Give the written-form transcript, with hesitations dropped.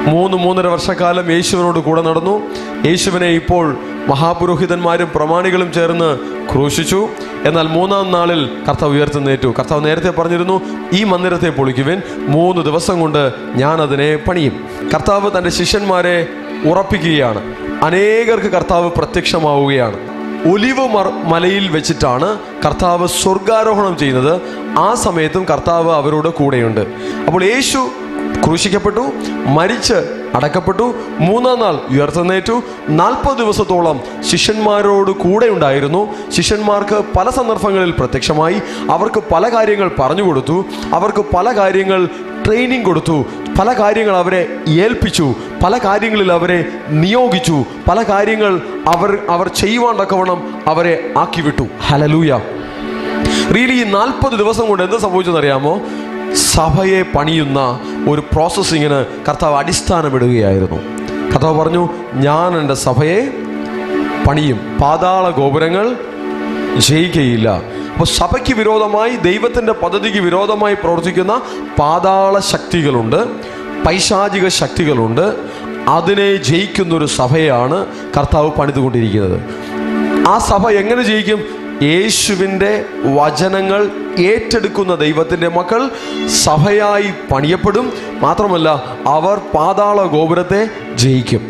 3-3.5 വർഷക്കാലം യേശുവിനോട് കൂടെ നടന്നു. യേശുവിനെ ഇപ്പോൾ മഹാപുരോഹിതന്മാരും പ്രമാണികളും ചേർന്ന് ക്രൂശിച്ചു. എന്നാൽ 3-ാം നാളിൽ കർത്താവ് ഉയർത്തെഴുന്നേറ്റു. കർത്താവ് നേരത്തെ പറഞ്ഞിരുന്നു, ഈ മന്ദിരത്തെ പൊളിക്കുവിൻ, 3 ദിവസം കൊണ്ട് ഞാൻ അതിനെ പണിയും. കർത്താവ് തൻ്റെ ശിഷ്യന്മാരെ ഉറപ്പിക്കുകയാണ്. അനേകർക്ക് കർത്താവ് പ്രത്യക്ഷമാവുകയാണ്. ഒലിവ് മലയിൽ വെച്ചിട്ടാണ് കർത്താവ് സ്വർഗാരോഹണം ചെയ്യുന്നത്. ആ സമയത്തും കർത്താവ് അവരോട് കൂടെയുണ്ട്. അപ്പോൾ യേശു ക്രൂശിക്കപ്പെട്ടു, മരിച്ച് അടക്കപ്പെട്ടു, 3-ാം നാൾ ഉയർത്തെഴുന്നേറ്റു. 40 ദിവസത്തോളം ശിഷ്യന്മാരോട് കൂടെ ഉണ്ടായിരുന്നു. ശിഷ്യന്മാർക്ക് പല സന്ദർഭങ്ങളിൽ പ്രത്യക്ഷമായി. അവർക്ക് പല കാര്യങ്ങൾ പറഞ്ഞു കൊടുത്തു, അവർക്ക് പല കാര്യങ്ങൾ ട്രെയിനിങ് കൊടുത്തു, പല കാര്യങ്ങൾ അവരെ ഏൽപ്പിച്ചു, പല കാര്യങ്ങളിൽ അവരെ നിയോഗിച്ചു, പല കാര്യങ്ങൾ അവർ ചെയ്യുവാൻ തക്കവണ്ണം അവരെ ആക്കി വിട്ടു. ഹല്ലേലൂയ. റിയലി ഈ 40 ദിവസം കൊണ്ട് എന്ത് സംഭവിച്ചെന്നറിയാമോ? സഭയെ പണിയുന്ന ഒരു പ്രോസസ്സിങ്ങിന് കർത്താവ് അടിസ്ഥാനമിടുകയായിരുന്നു. കർത്താവ് പറഞ്ഞു, ഞാൻ എൻ്റെ സഭയെ പണിയും, പാതാള ഗോപുരങ്ങൾ ജയിക്കുകയില്ല. അപ്പോൾ സഭയ്ക്ക് വിരോധമായി, ദൈവത്തിൻ്റെ പദ്ധതിക്ക് വിരോധമായി പ്രവർത്തിക്കുന്ന പാതാള ശക്തികളുണ്ട്, പൈശാചിക ശക്തികളുണ്ട്. അതിനെ ജയിക്കുന്നൊരു സഭയാണ് കർത്താവ് പണിതുകൊണ്ടിരിക്കുന്നത്. ആ സഭ എങ്ങനെ ജയിക്കും? യേശുവിൻ്റെ വചനങ്ങൾ ഏറ്റെടുക്കുന്ന ദൈവത്തിൻ്റെ മക്കൾ സഭയായി പണിയപ്പെടും. മാത്രമല്ല, അവർ പാതാള ഗോപുരത്തെ ജയിക്കും.